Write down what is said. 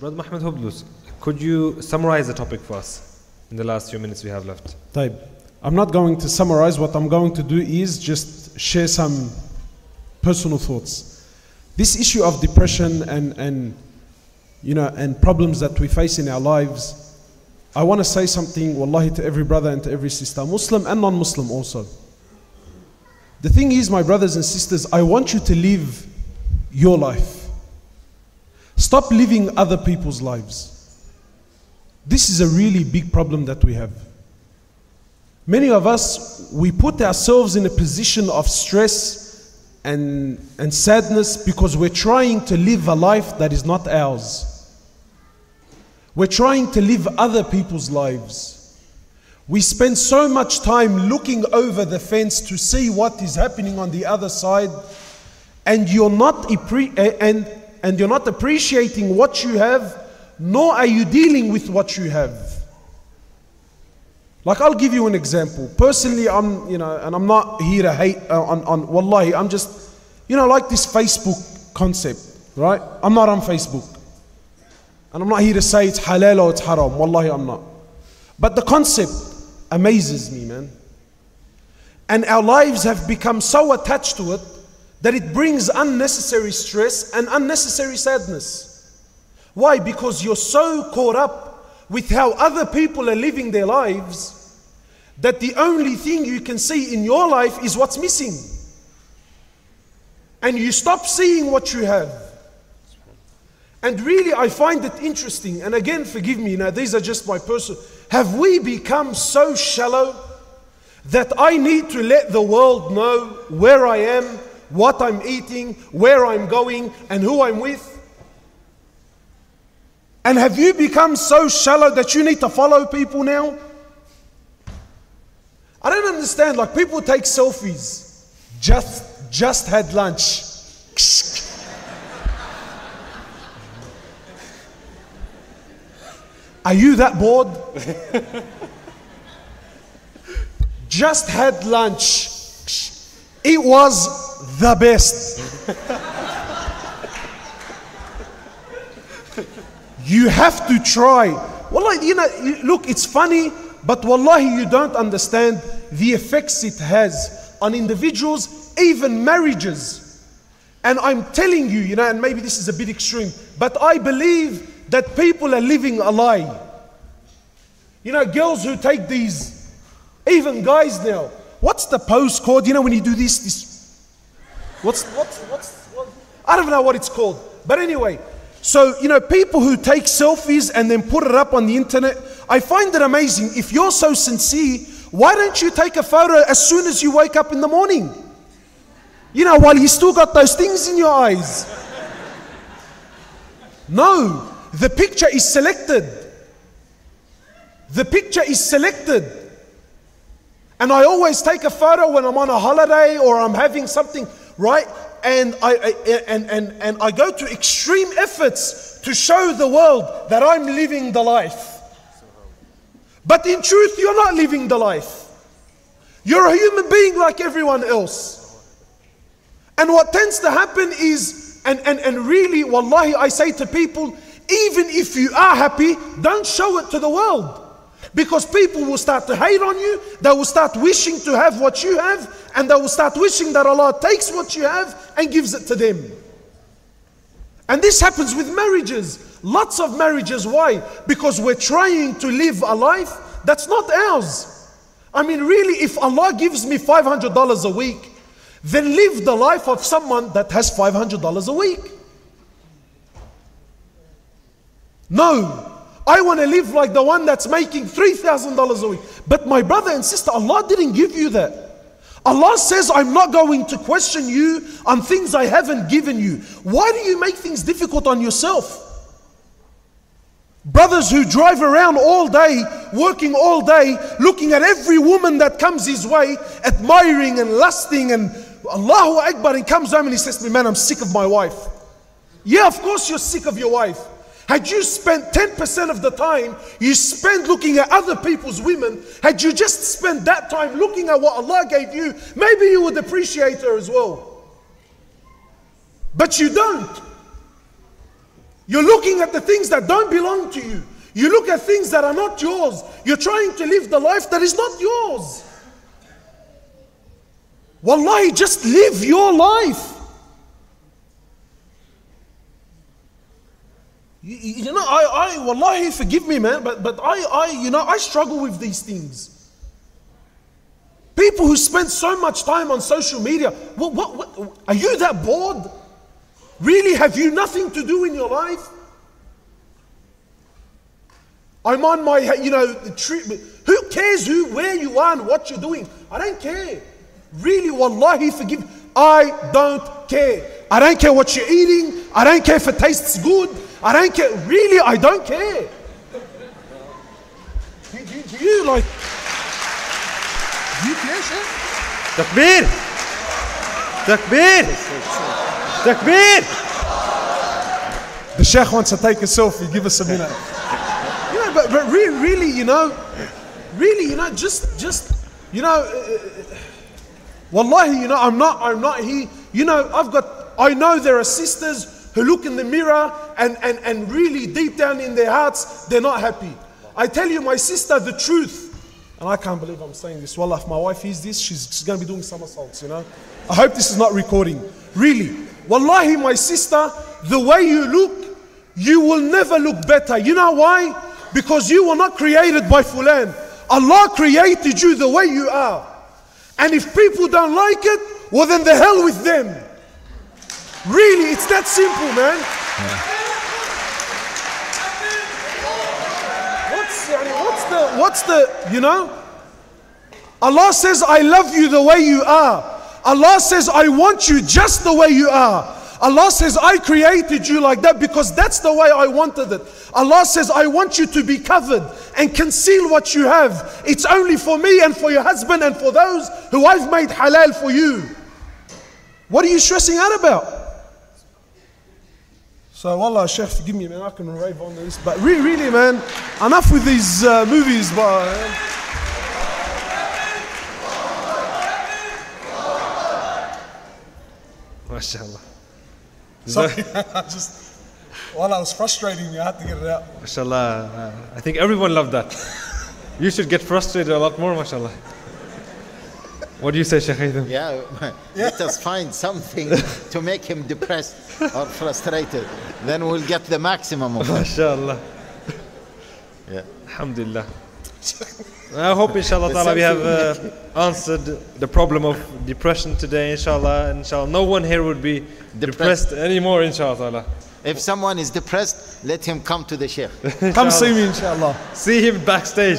Brother Mohammad Hoblos, could you summarize the topic for us in the last few minutes we have left? طيب. I'm not going to summarize. What I'm going to do is just share some personal thoughts. This issue of depression and problems that we face in our lives, I want to say something, wallahi, to every brother and to every sister, Muslim and non-Muslim also. The thing is, my brothers and sisters, I want you to live your life. Stop living other people's lives. This is a really big problem that we have. Many of us, we put ourselves in a position of stress and sadness because we're trying to live a life that is not ours. We're trying to live other people's lives. We spend so much time looking over the fence to see what is happening on the other side, and you're not appreciating what you have, nor are you dealing with what you have. Like, I'll give you an example. Personally, and I'm not here to hate wallahi, I'm just, like this Facebook concept, right? I'm not on Facebook. And I'm not here to say it's halal or it's haram. Wallahi, I'm not. But the concept amazes me, man. And our lives have become so attached to it that it brings unnecessary stress and unnecessary sadness. Why? Because you're so caught up with how other people are living their lives that the only thing you can see in your life is what's missing. And you stop seeing what you have. And really, I find it interesting, and again, forgive me, these are just my personal, have we become so shallow that I need to let the world know where I am, what I'm eating, where I'm going, and who I'm with? And have you become so shallow that you need to follow people now? I don't understand, like, people take selfies. Just had lunch. Are you that bored? Just had lunch. It was the best. You have to try. Wallahi, look, it's funny, but wallahi, you don't understand the effects it has on individuals, even marriages. And I'm telling you, and maybe this is a bit extreme, but I believe that people are living a lie. Girls who take these, even guys now. What's the post called? When you do this. What? I don't know what it's called. But anyway, so, people who take selfies and then put it up on the internet, I find it amazing. If you're so sincere, why don't you take a photo as soon as you wake up in the morning? While you still got those things in your eyes. No, the picture is selected. The picture is selected. And I always take a photo when I'm on a holiday or I'm having something, right? And I go to extreme efforts to show the world that I'm living the life. But in truth, you're not living the life. You're a human being like everyone else. And what tends to happen is, and really, wallahi, I say to people, even if you are happy, don't show it to the world. Because people will start to hate on you, they will start wishing to have what you have, and they will start wishing that Allah takes what you have and gives it to them. And this happens with marriages. Lots of marriages. Why? Because we're trying to live a life that's not ours. I mean, really, if Allah gives me $500 a week, then live the life of someone that has $500 a week. No, I want to live like the one that's making $3,000 a week. But my brother and sister, Allah didn't give you that. Allah says, I'm not going to question you on things I haven't given you. Why do you make things difficult on yourself? Brothers who drive around all day, working all day, looking at every woman that comes his way, admiring and lusting and Allahu Akbar, and comes home and he says to me, man, I'm sick of my wife. Yeah, of course you're sick of your wife. Had you spent 10% of the time you spend looking at other people's women, had you just spent that time looking at what Allah gave you, maybe you would appreciate her as well. But you don't. You're looking at the things that don't belong to you. You look at things that are not yours. You're trying to live the life that is not yours. Wallahi, just live your life. You know, wallahi, forgive me, man, but I struggle with these things. People who spend so much time on social media, what, are you that bored? Really, have you nothing to do in your life? I'm on my, treatment. Who cares where you are and what you're doing? I don't care. Really, wallahi, forgive me. I don't care. I don't care what you're eating. I don't care if it tastes good. I don't care. Really, I don't care. Do you like... Do you care, Sheikh? Takbir! Takbir! Takbir! The Sheikh wants to take a selfie. Give us a minute. But really, just wallahi, I'm not here. I know there are sisters who look in the mirror and really deep down in their hearts, they're not happy. I tell you, my sister, the truth. And I can't believe I'm saying this. Wallah, if my wife hears this, she's going to be doing somersaults, I hope this is not recording. Really. Wallahi, my sister, the way you look, you will never look better. You know why? Because you were not created by Fulan. Allah created you the way you are. And if people don't like it, well then the hell with them. Really, it's that simple, man. Allah says, I love you the way you are. Allah says, I want you just the way you are. Allah says, I created you like that because that's the way I wanted it. Allah says, I want you to be covered and conceal what you have. It's only for me and for your husband and for those who I've made halal for you. What are you stressing out about? So, wallah, Sheikh, forgive me, man, I can rave on this. But really, man, enough with these movies, MashaAllah. Sorry, I was frustrating me, I had to get it out. MashaAllah, I think everyone loved that. You should get frustrated a lot more, MashaAllah. What do you say, Shaykh Haitham? Yeah, let us find something to make him depressed or frustrated. Then we'll get the maximum of it. MashaAllah. Yeah. Alhamdulillah. I hope, inshallah ta'ala, we have answered the problem of depression today, inshallah. Inshallah, no one here would be depressed anymore, inshallah ta'ala. If someone is depressed, let him come to the Sheikh. Come see me, inshallah. See him backstage.